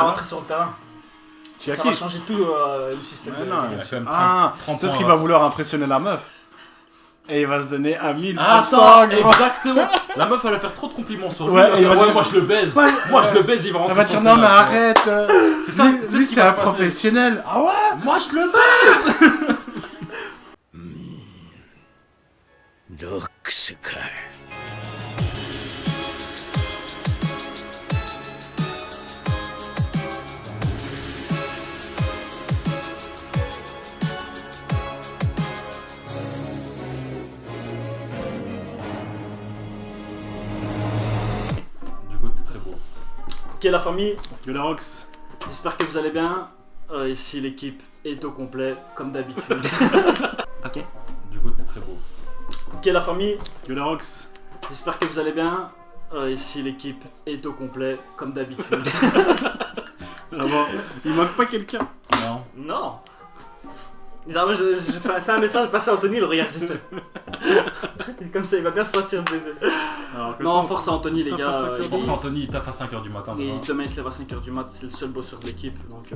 va rentrer sur le terrain. Tu as Ça qui va changer tout le système. Peut-être qu'il va vouloir impressionner la meuf. Et il va se donner à 1000%. Attends, exactement. La meuf elle va faire trop de compliments sur lui. Ouais, Elle va et faire, moi je le baise. Ouais. Moi je le baise, il va Elle rentrer va sur dire le non mais terrain, arrête. C'est ça, Lui, c'est ce qui c'est va un se passer. professionnel. Ah ouais. Moi je le baise. Du coup t'es très beau. Ok la famille, Que la Rox. j'espère que vous allez bien. Ici l'équipe est au complet, comme d'habitude. Ok. Du coup t'es très beau. Ok la famille, Que la Rox. j'espère que vous allez bien. Ici l'équipe est au complet, comme d'habitude. Ah bon, il manque pas quelqu'un. Non. Non. C'est un message passé à Anthony, le regard que j'ai fait. Comme ça il va bien se sentir baisé. Alors que Non, ça, force à Anthony les Force gars. à Anthony. Force Anthony, il taffe à 5h du matin. Et déjà. demain il se lève à 5h du mat, c'est le seul bosseur de l'équipe donc.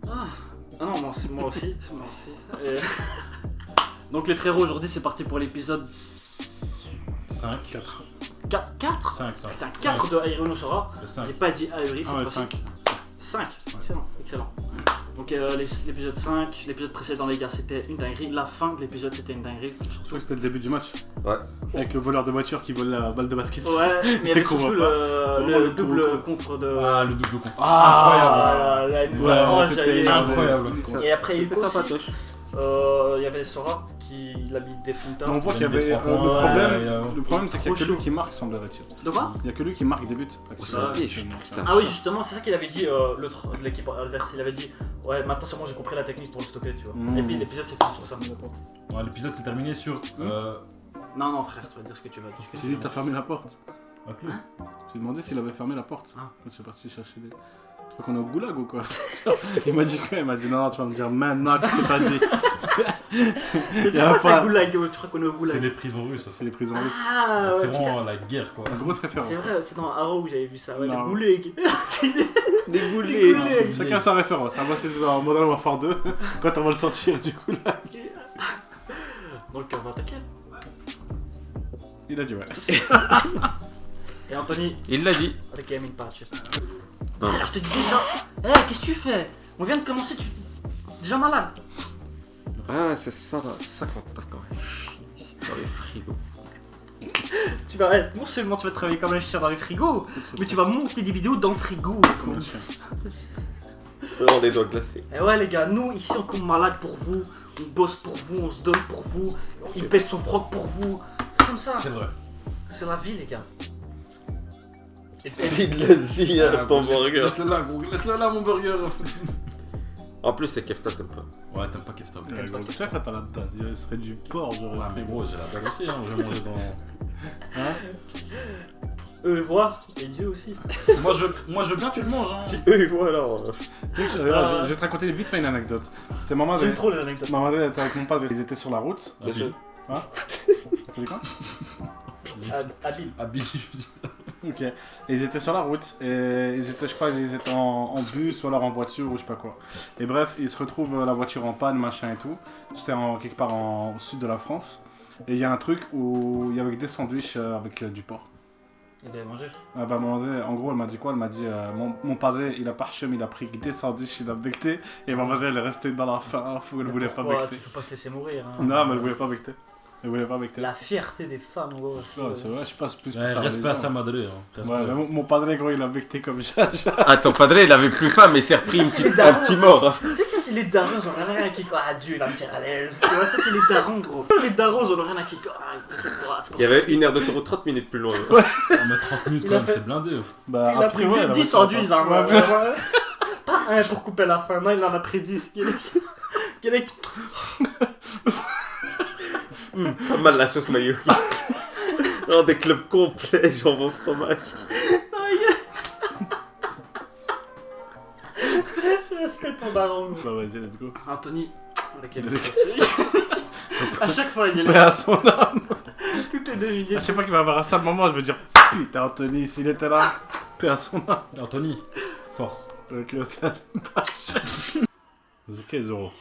Ah non, moi aussi. C'est moi aussi. Et- Donc les frérots, aujourd'hui c'est parti pour l'épisode 5. 4. 4 5. Putain, 4 de Aerono Sora. Le 5. J'ai pas dit Aeuri, Ah cette ouais, fois-ci. 5. 5. Excellent, excellent. Donc l'épisode 5, l'épisode précédent les gars c'était une dinguerie. La fin de l'épisode c'était une dinguerie. Je crois que c'était le début du match. Ouais. Avec le voleur de voiture qui vole la balle de basket. Ouais, mais il y avait Et qu'on surtout voit le double contre de... Ah, le double contre. Ah, là, il nous a Ouais, vraiment c'était jaillé. incroyable. Et après il y a eu C'était aussi, sympatoche. il y avait Sora qui l'habite des Flinta. On voit qu'il y Donne des avait trois points, le problème c'est qu'il y a que Trop lui qui marque semblerait-il. De quoi? Il y a que lui qui marque des buts. C'est un pied, je crois que c'était un Ah oui chat. justement c'est ça qu'il avait dit l'autre de l'équipe adverse, il avait dit ouais maintenant c'est bon j'ai compris la technique pour le stopper tu vois. Mm. Et puis l'épisode s'est fini sur ça. Ouais, l'épisode s'est terminé sur. Non frère tu vas dire ce que tu veux. J'ai dit t'as fermé la porte. Un clou. J'ai demandé s'il avait fermé la porte. Ah. Quand je suis parti chercher des... Tu crois qu'on est au goulag ou quoi? Il m'a dit quoi? Il m'a dit non tu vas me dire maintenant que je t'ai pas dit. C'est Y a quoi ça pas- goulag? Tu crois qu'on est au C'est goulag? les prisons russes. C'est les prisons russes. Ah C'est ouais putain. vraiment la guerre quoi. Une grosse référence. C'est vrai c'est dans Arrow où j'avais vu ça ouais les Non. goulegs. Des Les boulets. goulegs. Chacun sa référence. Moi c'est dans Modern Warfare 2 quand on va le sortir du goulag. Donc on va attaquer. Il a dit ouais. Et Anthony, Il l'a dit. avec Gaming Patch. Non. Ah, je te dis déjà. Qu'est-ce que tu fais? On vient de commencer, tu. Déjà malade. Ah, c'est ça qu'on tape quand même. Dans les frigos. Tu vas, non seulement tu vas travailler comme un chien dans les frigos, mais tu vas monter des vidéos dans le frigo. Alors les doigts glacés. Et ouais les gars, nous ici on tombe malade pour vous, on bosse pour vous, on se donne pour vous, il pèse son froc pour vous. C'est comme ça, C'est vrai. c'est la vie les gars. Dis-le-y à ton burger. Laisse-le là, gros. Laisse-le là, mon burger. En plus, c'est Kefta, t'aimes pas. Ouais, t'aimes pas Kefta. Ouais, gros, tu vois quand t'as la dalle, il serait du porc j'aurais Ouais, mais pris. gros, j'ai la dalle aussi, hein. Je vais manger dans. Eux voient, et Dieu aussi. Moi, je veux bien, tu le manges, hein. Si eux ils voient alors. Tu sais que, je vais te raconter vite fait une anecdote. C'était maman J'aime de... trop les anecdotes. Maman elle était avec mon père, ils étaient sur la route. Ah, oui. Hein? T'as dit quoi? Habile. Ah, bisous, je dis ça. Ok. Et ils étaient sur la route et ils étaient, je crois, ils étaient en bus ou alors en voiture ou je sais pas quoi. Et bref, ils se retrouvent la voiture en panne, machin et tout. C'était quelque part au sud de la France. Et il y a un truc où il y avait des sandwichs avec du porc. Il devait manger. Ah bah, à un moment donné, en gros, elle m'a dit quoi? Elle m'a dit mon padré, il a pas chemin, il a pris des sandwichs, il a becté. Et ma madre, elle est restée dans la faim, elle voulait pas Ouais, becter. tu faut pas se laisser mourir. Hein. Non, mais elle voulait pas becter. Elle voulait pas becter. La fierté des femmes, gros. Ouais, c'est vrai, je passe plus pour Ouais, ça. respect à sa madre, hein. Ouais, Respect. mais mon padré, gros, il a becté comme ça. Ah, ton padré, il avait plus faim, mais il s'est repris Ça, un c'est les petit darons, mort. hein. Tu sais que ça, c'est les darons, ils ont rien à kicker. Ah, Dieu, il va me tirer à l'aise. Tu vois, ça, c'est les darons, gros. Les darons, ils ont rien à kicker. Ah, c'est pour Il y avait une heure de tour 30 minutes plus loin. On met 30 minutes Il quand a même, fait- c'est blindé. Bah, Il a après, pris ouais, 10 sandwichs, hein. Ouais, Ouais. Pas un pour couper la fin, non, il en a pris 10. Quel est... Pas mal la sauce mayo. Non, des clubs complets, jambon fromage. Respect ton daron, gros. Bah, vas-y, let's go. Anthony, avec elle. À chaque fois, il y a Paix à son âme. tout est deviné. À chaque fois qu'il va avoir un sale moment, je vais dire putain, Anthony, s'il était là. Paix à son âme. Anthony, force. Ok, Zoro.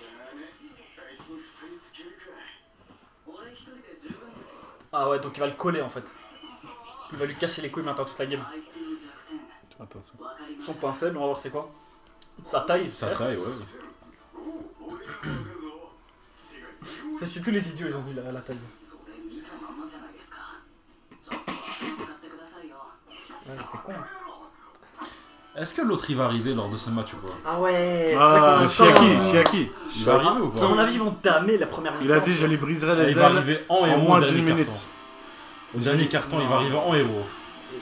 Ah ouais, donc il va le coller en fait. Il va lui casser les couilles maintenant toute la game. Attention. Son point faible, on va voir c'est quoi. Sa taille. Ça certes. taille, ouais. Ça, c'est tous les idiots, ils ont dit la taille. Ouais, t'es con. Est-ce que l'autre il va arriver lors de ce match ou pas? Ah ouais, Ah, Shiaki. Il va arriver ou À mon pas? avis, ils vont damer la première Il a dit je lui briserai les Il va ailes arriver en en héros moins au d'une dernier minute. carton. Au dernier carton, il va arriver en héros.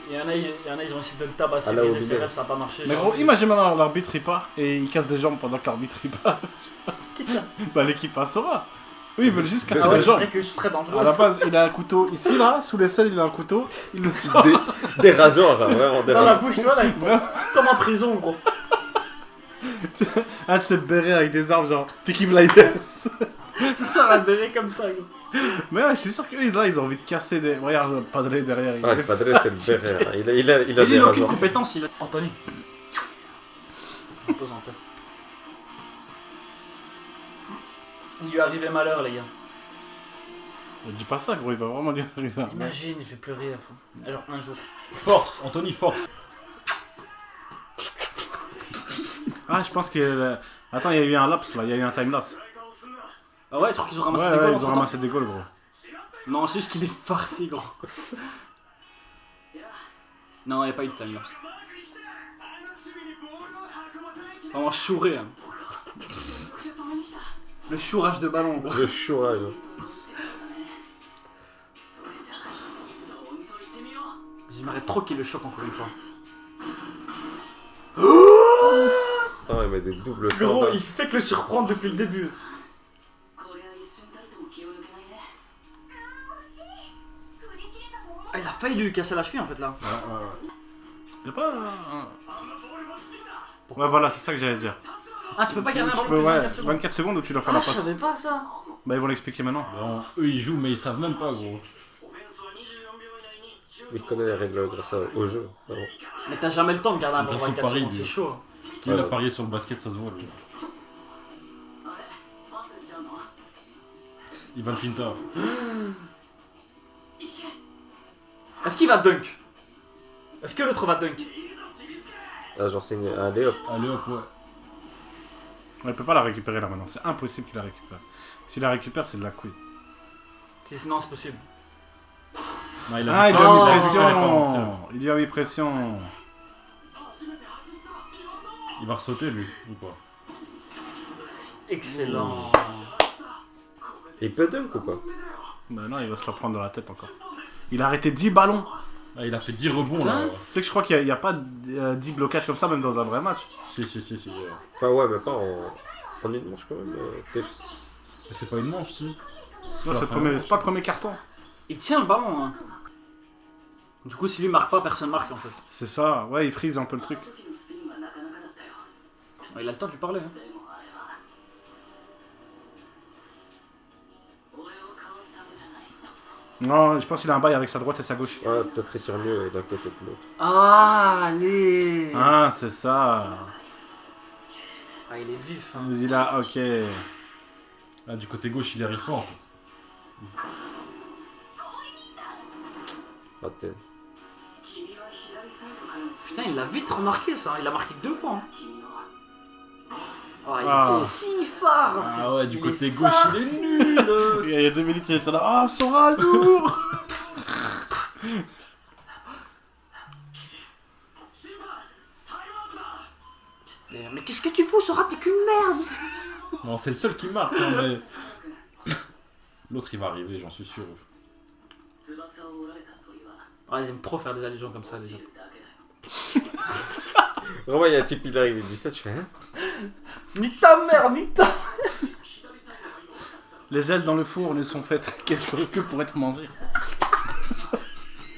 Il y en a, ils ont essayé de le tabasser, Ah, là, briser au ses milieu. rêves, ça a pas marché. Mais gros, imagine maintenant l'arbitre il part et il casse des jambes pendant que l'arbitre il part. Qui ça? Bah l'équipe passera. Oui, ils veulent juste casser Ah ouais, des c'est jambes. vrai que c'est très dangereux. À la base, il a un couteau ici là, sous les selles, il a un couteau, il le sort. Des rasoirs, hein, vraiment des Dans la rasoirs. bouche, tu vois, là, comme en prison, gros. Un de ces bérets avec des armes genre Peaky Blinders. Il sort un béret comme ça, gros. Mais ouais, je suis sûr que là ils ont envie de casser des. Regarde, Padre derrière. Ah, le padre, c'est le béret. Hein. Il a Il des a aucune rasoirs. compétence, il a. Anthony. Pose en paix. Il lui est arrivé malheur, les gars. Dis pas ça, gros, il va vraiment lui arriver. Imagine, je vais pleurer à fond. Alors, un jour. Force, Anthony, force. Ah, je pense que. Attends, il y a eu un lapse là, il y a eu un time-lapse. Ah ouais, tu crois qu'ils ont Ouais, ramassé des goals ils ont entre-temps? ramassé des goals, gros. Non, c'est juste qu'il est farci, gros. Non, il a pas eu de time lapse. Vraiment chouré, hein. Le chourage de ballon, gros. Le chourage. J'aimerais trop qu'il le choque encore une fois. Ah ouais, mais des doubles Gros, standards. il fait que le surprendre depuis le début. Ah, il a failli lui casser la cheville en fait là. Y'a pas. Ouais, voilà, c'est ça que j'allais dire. Ah, tu peux pas garder un Tu ballon peux, plus de ouais, 24 secondes. 24 secondes où tu dois faire Ah, la je passe. savais pas ça. Bah, ils vont l'expliquer maintenant. Bon, eux ils jouent, mais ils savent même pas, gros. Il connaît les règles grâce au jeu. vraiment. Mais t'as jamais le temps de garder un ballon Grâce au 24 pari, secondes, lui. c'est chaud. Il a Ouais. parié sur le basket, ça se voit. Lui. Il va le finta. Est-ce qu'il va dunk? Est-ce que l'autre va dunk? Ah, j'enseigne. Allez hop. Allez hop, ouais. Ouais, il peut pas la récupérer là maintenant, c'est impossible qu'il la récupère. S'il la récupère, c'est de la couille. Non, c'est possible. Non, il Ah, il lui ça, a mis il pas pression. rentré. Il lui a mis pression. Il va ressauter lui, ou pas? Excellent. Il peut dunk ou pas? Bah non, il va se la prendre dans la tête encore. Il a arrêté 10 ballons. Ah, il a fait 10 rebonds là. Tu sais que je crois qu'il n'y a, pas 10 blocages comme ça, même dans un vrai match. Si, ouais. Enfin, ouais, mais pas en une manche quand même. Mais c'est pas une manche, si. Non, c'est pas le premier carton. Il tient le ballon. Hein. Du coup, si lui marque pas, personne marque en fait. C'est ça, ouais, il freeze un peu le truc. Ouais, il a le temps de lui parler. Hein. Non, je pense qu'il a un bail avec sa droite et sa gauche. Ouais, peut-être il tire mieux d'un côté que de l'autre. Ah, allez. Ah, c'est ça. Ah, il est vif. Hein. Il a, ok. Ah, du côté gauche, il arrive pas en fait. Ah, t'es- Putain, il l'a vite remarqué ça. Il a marqué que 2 fois. Hein. Ah, il Ah. est si phare. Ah ouais, du Il côté est gauche, il est farci. nul. Il y a 2 minutes, il était là. Ah, Sora lourd. Mais qu'est-ce que tu fous, Sora? T'es qu'une merde. Non, c'est le seul qui marque, hein, mais. L'autre il va arriver, j'en suis sûr. Ouais, ils aiment trop faire des allusions comme ça, les gens. Vraiment, il y a un type, il arrive, il dit ça, tu fais hein? Ni ta mère, ni ta. Les ailes dans le four ne sont faites que pour être mangées.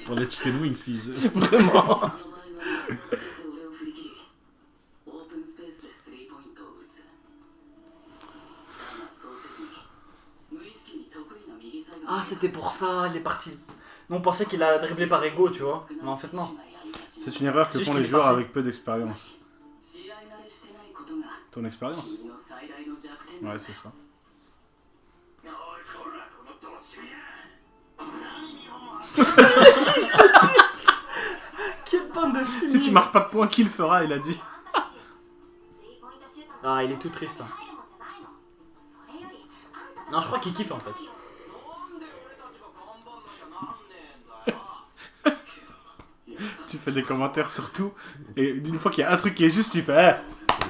Pour les chicken wings, fils. Vraiment. Ah, c'était pour ça, il est parti. Nous, on pensait qu'il a dribblé par ego, tu vois. Mais en fait, non. C'est une erreur que C'est font juste les qu'il est joueurs facile. avec peu d'expérience. Ton expérience? Ouais, c'est ça. Quelle bande de fumier. Si tu marques pas de points, qui le fera? Il a dit. Ah, il est tout triste. Hein. Non, je crois qu'il kiffe en fait. Tu fais des commentaires sur tout. Et une fois qu'il y a un truc qui est juste, tu fais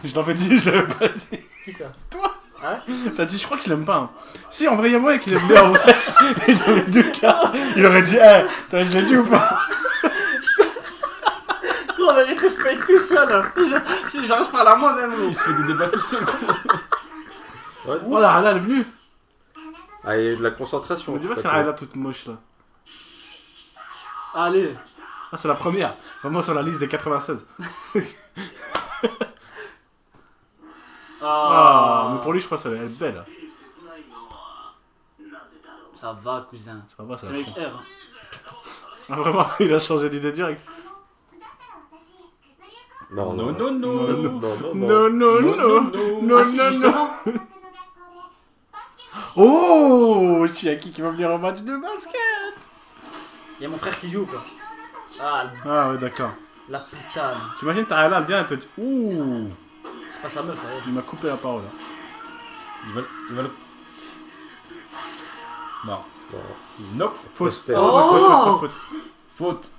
je l'avais dit, je l'avais pas dit. Qui ça? Toi? Ah ouais? T'as dit, je crois qu'il aime pas. Hein. Si, en vrai, il y a moyen qu'il aime bien. En vrai. Il aurait deux cas. Il aurait dit, je l'ai dit ou pas? En vérité, je peux être tout seul. Genre, je parle à moi-même. Il se fait des débats tout seul, quoi. Ouais. Oh là, elle est venue. Ah, il y a de la concentration. On me dit pas que c'est pas la là toute moche là. Allez. Ah, c'est la première. Vraiment sur la liste des 96. Ah, mais pour lui, je crois que ça va être belle. Ça va, cousin. Ça va, ça C'est va. avec R. Hein. Ah, vraiment, il a changé d'idée direct. Non, Non, non, non, non. non, non, non. Non, non, non. Non, Ah si, non, non. justement. Oh, Chiaki qui va venir au match de basket. Il y a mon frère qui joue quoi. Ah, Ah, ouais, d'accord. la putane. T'imagines, t'as là, elle vient, elle te dit ouh. C'est pas sa meuf, elle. Il m'a coupé la parole. Là. Il va le... Non. Non. Nope. Faute. C'était- Oh. Faute. Faute.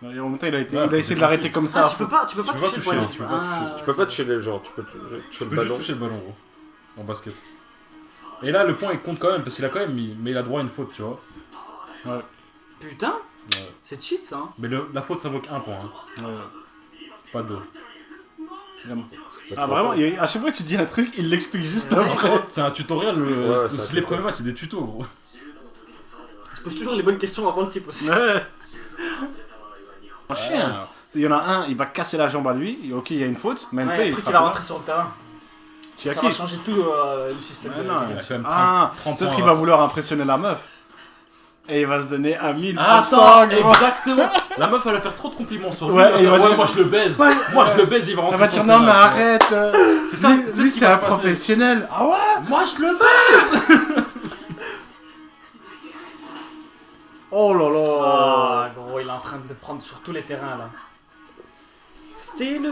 En même temps, il a Ouais, faut essayé de l'arrêter comme ça. Ah, tu peux pas toucher le toucher, poignet. tu peux pas toucher. Tu peux pas toucher les gens, tu peux toucher Tu le peux juste ballon. toucher le ballon, gros. En basket. Et là, le point, il compte quand même, parce qu'il a quand même mis... Mais il a droit à une faute, tu vois. Ouais. Putain, Ouais. c'est cheat ça. Hein. Mais la faute, ça vaut qu'un point. Hein. Ouais. Pas deux. Vraiment. C'est pas Ah, trop vraiment, grave. à chaque fois que tu dis un truc, il l'explique juste Ouais. après. C'est un tutoriel. Ouais, c'est un les tuto. premiers matchs, c'est des tutos, gros. Je pose toujours les bonnes questions avant le type aussi. Ouais. Un chien. Il y en a un, il va casser la jambe à lui. Ok, il y a une faute, mais Ouais, MP, le il truc sera qui va pas rentrer sur le terrain. Tu as Ça qui va changer tout le système. Ouais, de- non, Il a quand même Ah, 30 peut-être points, qu'il là. va vouloir impressionner la meuf. Et il va se donner à 1000%. Attends, gros. exactement. La meuf, elle va faire trop de compliments sur lui. Ouais, elle et il va va faire, dire- moi je le baise. Ouais, Moi ouais. je le baise, il va Elle rentrer va sur dire le non, mais terrain, arrête. C'est ça, Lui, c'est lui, ce qui c'est va un se passer. professionnel. Ah ouais? tu vois. Moi je le baise. Oh là là. Ah, gros, il est en train de le prendre sur tous les terrains là. Style.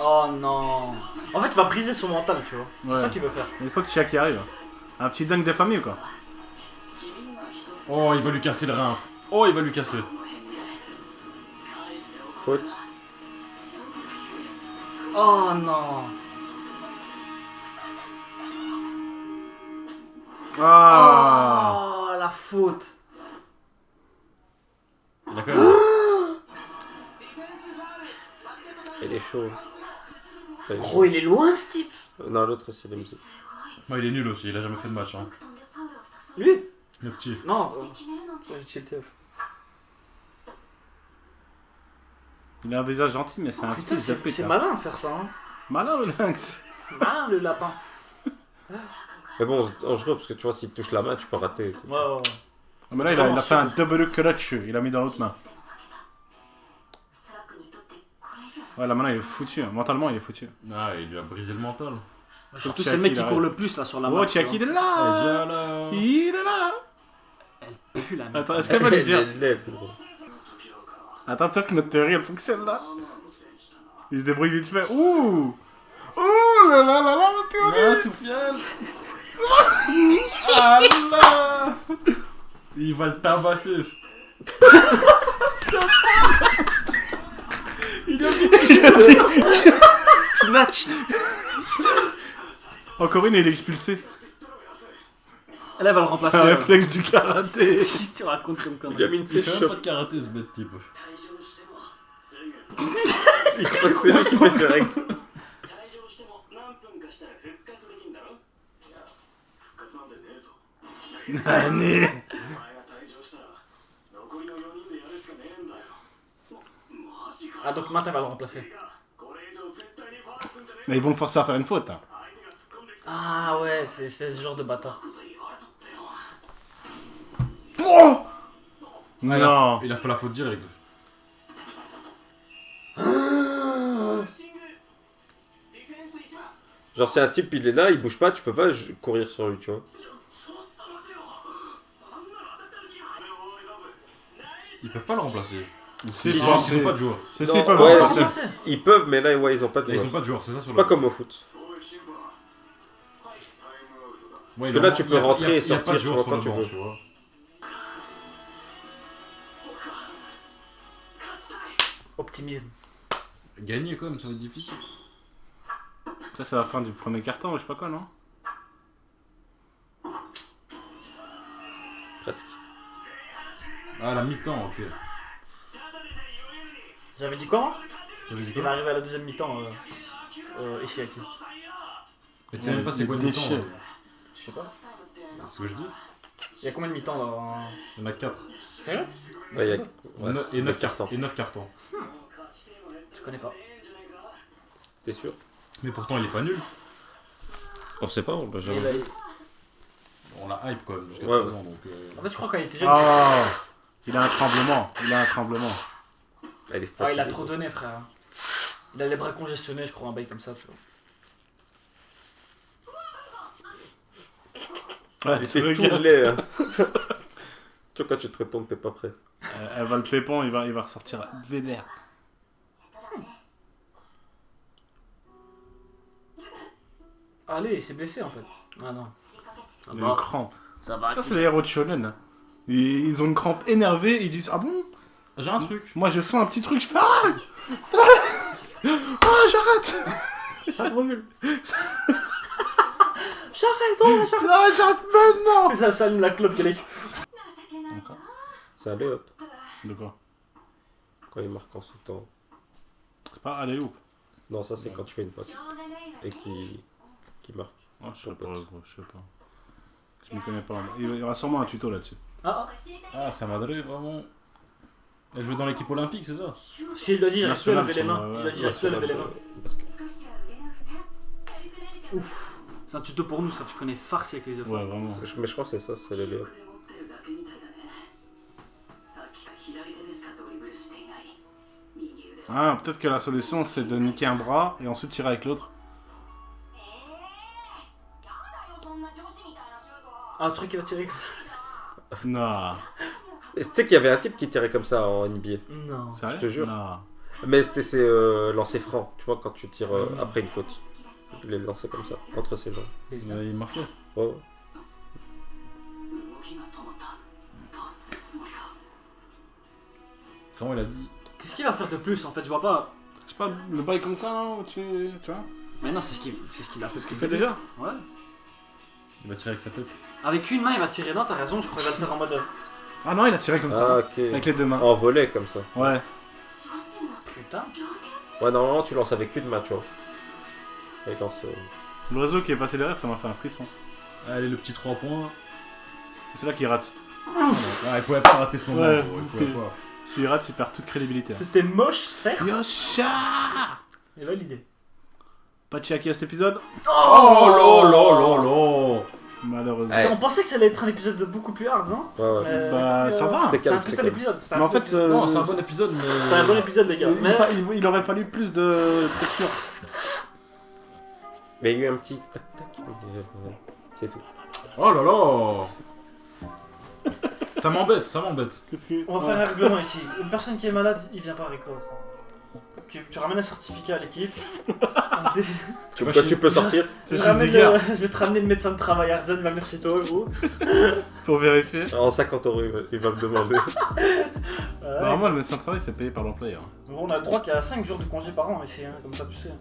Oh non. En fait, il va briser son mental, tu vois. C'est Ouais. ça qu'il veut faire. Il faut que Chiaki arrive. Un petit dingue des familles, quoi. Oh, il va lui casser le rein. Oh, il va lui casser. Faute. Oh non. Ah. Oh, la faute. Il a quand même... Il est chaud. Enfin, il est Oh, chaud. il est loin ce type. Non, l'autre aussi, il est musique. Moi, il est nul aussi, il a jamais fait de match. Hein. Lui. Le petit. Non. J'ai chill TF. Il a un visage gentil, mais c'est un Putain, fils de pute. c'est hein. malin de faire ça. Hein. Malin, le lynx. Ah, le lapin. Mais bon, dangereux parce que tu vois, s'il te touche la main, tu peux rater. Ouais, ouais, ouais. Ah, mais là, il a fait un double clutch. Il a mis dans l'autre main. Ouais, là, maintenant, il est foutu. Hein. Mentalement, il est foutu. Ah, il lui a brisé le mental. Surtout, Chiaki, c'est le mec qui il court arrive. le plus là sur la Oh, map. Chiaki, il est Eh, là. viens là. Il est là. Elle pue la merde. Attends, est-ce qu'elle va lui dire? Il est laid, gros. Attends, peut-être que notre théorie, elle fonctionne là. Il se débrouille vite fait. Ouh. Ouh là là là là, la théorie. Ah, Soufiane. Ah là. Il va le tabasser. Il a dit. Snatch. Encore une, il est expulsé. Elle va le C'est remplacer. un réflexe du karaté. Qu'est-ce que tu racontes comme Il a connerie? mis une Il fait sèche même pas de karaté, ce bête type. Il croit que c'est lui qui fait ses règles. Allez. Ah, donc maintenant elle va le remplacer. Mais ils vont le forcer à faire une faute. Hein. Ah ouais, c'est ce genre de bâtard. Oh Ah, non. il a fait la faute directe. Genre, si un type il est là, il bouge pas, tu peux pas courir sur lui, tu vois. Ils peuvent pas le remplacer. Si, Ils si, ont si. pas de joueurs. Si, Non, si, ils peuvent ouais, remplacer. Ils peuvent, mais là, ouais, ils ont pas de Là, ils ont joueurs. pas de joueurs, c'est ça sur C'est le. pas comme au foot. Ouais, que là, tu peux rentrer et il y a pas de sortir, tu joueurs vois, sur quand le tu banc, veux. vois. Optimisme. Gagner quand même, ça va être difficile. Ça, c'est la fin du premier carton, je sais pas quoi, non? Presque. Ah, la mi-temps, ok. J'avais dit quoi moi? J'avais dit Il va quoi? arriver à la deuxième mi-temps, Ishiaki. Mais tu sais même pas c'est quoi le mi-temps. déchets. Je sais pas. C'est ce que je dis. Il y a combien de mi-temps dans... Il y en a 4. Sérieux? Ouais, il y a... ouais, Et 9 cartons. cartons. Et 9 cartons. Je connais pas. T'es sûr? Mais pourtant, il est pas nul. On sait pas, on l'a Et jamais là, vu. On l'a hype quand même jusqu'à Ouais, présent. Donc, En fait, je crois quand il était jeune. Ah, il a un tremblement. Il a un tremblement. Elle est Ah, il a fatiguée. trop donné, frère. Il a les bras congestionnés, je crois, un bail comme ça, tu vois. Ouais, C'est tout regarde. laid. Hein. Tu vois, quand tu te retournes, t'es pas prêt. Elle va le pépon, il va ressortir vénère. Allez, il s'est blessé en fait. Ah non. Ça Il a une crampe. Ça va. Ça, c'est les héros de shonen. Ils ont une crampe énervée, ils disent ah bon? j'ai un truc. Moi je sens un petit truc, je fais ah j'arrête. Ça brûle. J'arrête, oh, j'arrête. J'arrête maintenant. Et ça s'allume la clope de l'équipe. C'est un lay-up. De quoi? Quand il marque en sous-temps. C'est pas allez où? Non, ça c'est quand tu fais une passe. Et qui marque. Oh, je sais pas, gros, je sais pas. Je m'y connais pas. Il y aura sûrement un tuto là-dessus. Ah, Ah, ça m'adresse vraiment. Elle joue dans l'équipe olympique, c'est ça? si il l'a dit, j'arrive plus à National, lever les mains. ouais, Il a dit, ouais, j'arrive plus à lever les mains. Parce que... Ouf. C'est un tuto pour nous, ça, tu connais farci avec les efforts. Ouais, vraiment. Mais je crois que c'est ça, c'est les lay-up. Ah, peut-être que la solution c'est de niquer un bras et ensuite tirer avec l'autre. Ah, un truc qui va tirer comme ça. Non. Et tu sais qu'il y avait un type qui tirait comme ça en NBA. Non. Sérieux? Je te jure. Non. Mais c'était ses lancers francs. Tu vois, quand tu tires après une faute. Il les lançait comme ça, entre ses jambes. Il marquait. Ouais, ouais. Comment il a dit? Qu'est-ce qu'il va faire de plus en fait? Je vois pas. C'est pas le bail comme ça, non? Tu vois? Mais non, c'est ce qu'il a fait. Ce qu'il fait déjà? Ouais. Il va tirer avec sa tête. Avec une main, il va tirer. Non, t'as raison, je crois qu'il va le faire en mode. Ah non, il a tiré comme Ah, ça. ok. Avec les deux mains. En volet comme ça. Ouais. Putain. Ouais, normalement tu lances avec une main, tu vois. Avec un seul. L'oiseau qui est passé derrière, ça m'a fait un frisson. Allez, le petit 3 points. C'est là qu'il rate. Ah, il pouvait pas rater ce moment. Ouais. gros, il pouvait pas. S'il rate, il perd toute crédibilité. C'était moche, certes. Yosha! Et là, l'idée. Pas de Chiaki à cet épisode? Oh là là là là. Malheureusement. Ouais. On pensait que ça allait être un épisode beaucoup plus hard, non? Ouais, ouais. Bah, ça va. C'était C'est un calme, putain c'était calme. d'épisode. c'était un Mais en putain fait, d'épisode. Non, c'est un bon épisode, mais. C'est un bon épisode, les gars. Mais il aurait fallu plus de texture. Mais il y a eu un petit tac tac. C'est tout. Oh là là. Ça m'embête, ça m'embête. Qu'est-ce que... on va faire un règlement ici. Une personne qui est malade, il vient pas à record. Tu ramènes un certificat à l'équipe. Tu peux sortir. je vais te ramener le médecin de travail Arden, il va venir chez toi, gros. Pour vérifier. En 50 € il va me demander. Normalement, le médecin de travail, c'est payé par l'employeur. Bon, on a le droit qu'il y a 5 jours de congé par an ici, hein, comme ça tu sais.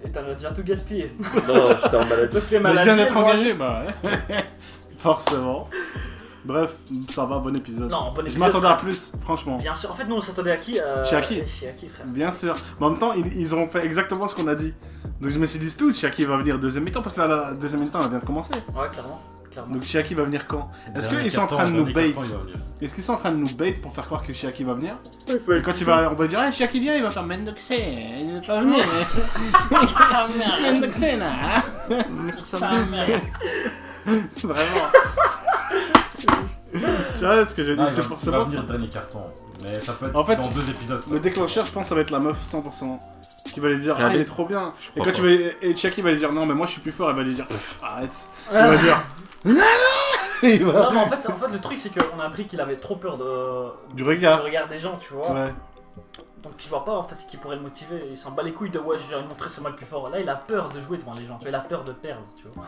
Et t'as déjà tout gaspillé. Non, j'étais en maladie. Donc les Mais je maladies. viens d'être moi- engagé, bah ouais. Forcément. Bref, ça va, bon épisode. Non, bon Je épisode. m'attendais à plus, franchement. Bien sûr, en fait, nous on s'attendait à qui Chiaki. Chiaki, frère. Bien sûr. Mais en même temps, ils ont fait exactement ce qu'on a dit. Donc je me suis dit, c'est tout, Chiaki va venir deuxième mi-temps, parce que là, la deuxième mi-temps, elle vient de commencer. Ouais, clairement. Clairement. Donc Chiaki va venir quand? Est-ce Dernier qu'ils sont en carton, train de nous dernier bait? carton, il va venir. Est-ce qu'ils sont en train de nous bait pour faire croire que Chiaki va venir? Il faut Et être- quand on va dire, ah, Chiaki vient, il va faire Mendoxe, il va pas venir. Sa mère. Mendoxe, là. Sa mère. Vraiment. Tu vois ce que je dis? Ah, C'est il pour va ça. venir le dernier carton. Mais ça peut être En fait, dans 2 épisodes. ça. Le déclencheur, je pense, ça va être la meuf 100% qui va lui dire ah il est trop bien. Et quand Chucky va lui dire non mais moi je suis plus fort, elle va lui dire arrête. Il va dire Non mais en fait le truc c'est qu'on a appris qu'il avait trop peur du regard des gens, tu vois. Ouais. Donc il voit pas en fait ce qui pourrait le motiver, il s'en bat les couilles de ouais je vais lui montrer c'est moi le plus fort. Là il a peur de jouer devant les gens, tu vois, il a peur de perdre, tu vois.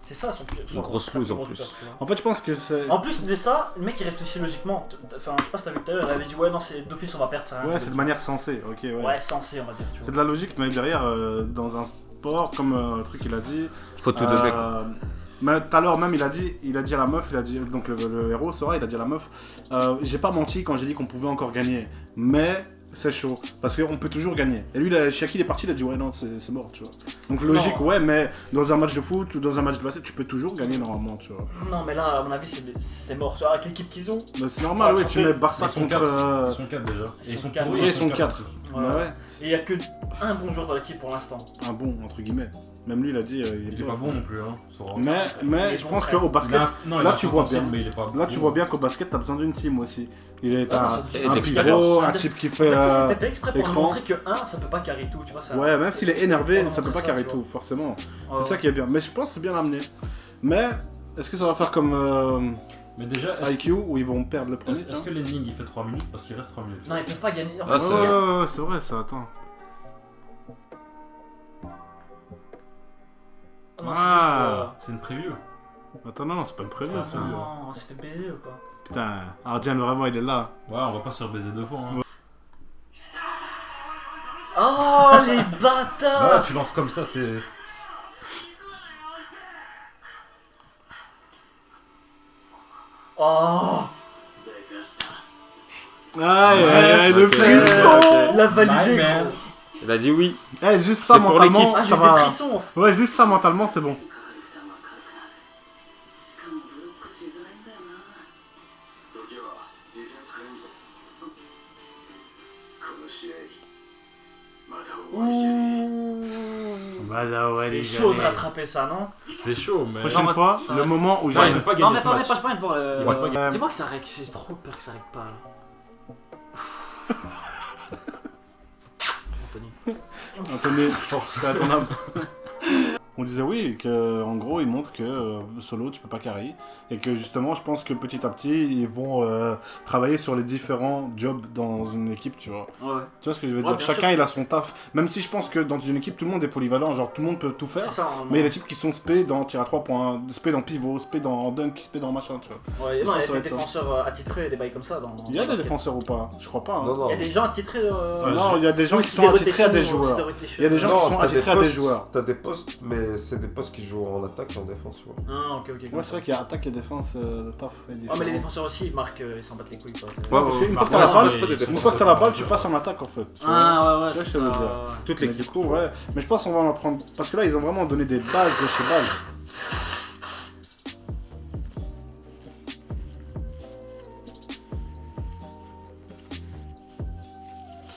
C'est ça son grosse lose en plus. Peur, tu vois. En fait je pense que c'est... En plus de ça, le mec il réfléchit logiquement. Enfin je sais pas si t'as vu tout à l'heure, il avait dit ouais non c'est d'office on va perdre ça. Ouais c'est de manière sensée, ok ouais. Ouais censé on va dire, tu vois. C'est de la logique mais derrière dans un sport comme un truc il a dit... Faut tout donner. Mais tout à l'heure même il a dit à la meuf, il a dit, donc le héros Sora il a dit à la meuf j'ai pas menti quand j'ai dit qu'on pouvait encore gagner, mais c'est chaud, parce qu'on peut toujours gagner. Et lui, Chucky il est parti, il a dit ouais non c'est mort, tu vois. Donc logique ouais, mais dans un match de foot ou dans un match de basket tu peux toujours gagner normalement, tu vois. Non mais là à mon avis c'est mort, tu vois, avec l'équipe qu'ils ont. Mais c'est normal, oui, tu mets Barça contre... Ils sont 4 déjà. Ils sont Ils sont 4. Ouais. Ouais. Et il y a que un bon joueur dans l'équipe pour l'instant. Un bon entre guillemets. Même lui il a dit Il est pas bon non plus, hein. Mais je pense qu'au basket, là tu vois bien. Mais il est pas Là tu vois bien qu'au basket t'as besoin d'une team aussi. Il est un des pivot, un type qui fait... En fait, c'était fait exprès pour nous écran. montrer que 1 ça peut pas carry tout, tu vois ça. Ouais, même s'il est énervé, pour ça peut pas montrer carrer tu tout, vois. forcément. Ouais, C'est ça qui est bien. Mais je pense que c'est bien amené. Mais est-ce que ça va faire comme Mais déjà, IQ où ils vont perdre le premier est-ce que l'ending il fait 3 minutes parce qu'il reste 3 minutes? Non ils peuvent pas gagner. En Ah, fait, c'est Ouais, c'est vrai ça, attends. non, Ah. C'est une preview. Attends, non, c'est pas une preview ça. non, on s'est fait baiser ou quoi. Putain, Ardian vraiment il est là. Ouais, on va pas se faire baiser 2 fois. Hein. Oh les Bah bâtards. ouais, tu lances comme ça, c'est. Oh Aïe, Ouais, le ok, frisson. ok. la validé Bye, man. gros. Il a dit oui. Eh, juste ça C'est pour mentalement, l'équipe. Ah j'ai ça des va. frissons. Ouais, juste ça mentalement, c'est bon. しかもブロックしづらいんだよな時はディフェンス連続この試合まだ終わりじゃね Ouh. Bah, ouais, C'est chaud de rattraper ça, non? C'est chaud, mais. Prochaine Non, fois, ça le va. moment où Ouais, j'arrive. il va pas Non gagner mais ce pas match. j'ai pas envie de voir le... Il va pas gagner. Dis-moi que ça règle, j'ai trop peur que ça règle pas. Anthony, force à ton âme. On disait oui, que en gros ils montrent que solo tu peux pas carry et que justement je pense que petit à petit ils vont travailler sur les différents jobs dans une équipe, tu vois. Ouais. Tu vois ce que je veux Ouais, dire? bien Chacun sûr. il a son taf, même si je pense que dans une équipe tout le monde est polyvalent, genre tout le monde peut tout faire. C'est ça. Mais il y a des types qui sont spé dans tir à 3 points, spé dans pivot, spé dans dunk, spé dans machin, tu vois. Ouais, Je non, pense il que ça y va a être des ça. défenseurs attitrés, des bails comme ça. Il y a des défenseurs ou pas? Je crois pas. Hein. Non, non. Il y a des gens attitrés. Non, il y a des gens qui sont attitrés à des joueurs. Il y a des gens qui sont t'as attitrés à des postes- joueurs. T'as des postes, mais c'est des postes qui jouent en attaque et en défense, tu vois. Ah, ok. Ouais, c'est vrai qu'il y a attaque et défense, le taf est différent. Ouais, mais les défenseurs aussi, ils marquent, ils s'en battent les couilles. Quoi. Ouais, parce qu'une fois que t'as Ouais, la balle, c'est pas des une fois que t'as la balle, tu passes en attaque en fait. tu vois. Ah, ouais, Tu vois c'est ce que je veux ça. dire. Toute Mais l'équipe. du coup, ouais. Mais je pense qu'on va en apprendre. Parce que là, ils ont vraiment donné des bases de chez base.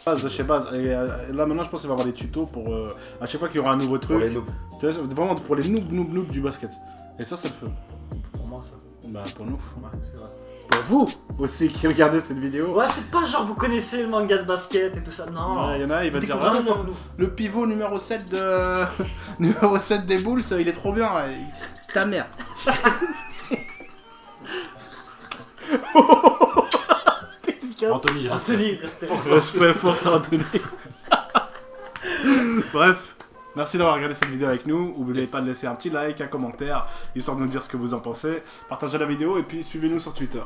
Base de chez base. Et là, maintenant, je pense qu'il va y avoir des tutos pour. À chaque fois qu'il y aura un nouveau Pour les truc. noobs. Tu vois, vraiment pour les noobs du basket. Et ça, c'est le feu. Pour moi, ça. Bah, pour nous. Ouais, c'est vrai. Pour vous aussi qui regardez cette vidéo. Ouais, faites pas genre vous connaissez le manga de basket et tout ça. Non. Il y en a, il va Vous dire découvrez ah, rien comme nous. le pivot numéro 7 de numéro 7 des Bulls, il est trop bien. Ta mère. Anthony, respect. Anthony, respect. Respect, force à Anthony. Bref, merci d'avoir regardé cette vidéo avec nous. N'oubliez pas de laisser un petit like, un commentaire, histoire de nous dire ce que vous en pensez. Partagez la vidéo et puis suivez-nous sur Twitter.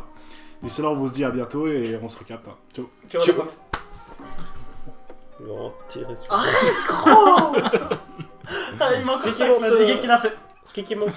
D'ici là, on vous se dit à bientôt et on se recapte. Hein. Ciao. Ciao. Ciao. les femmes. Ils vont en tirer sur Arrête, gros. Ah, il manque C'est qui ça, monte, le dégât qu'il a fait. Ce qui monte.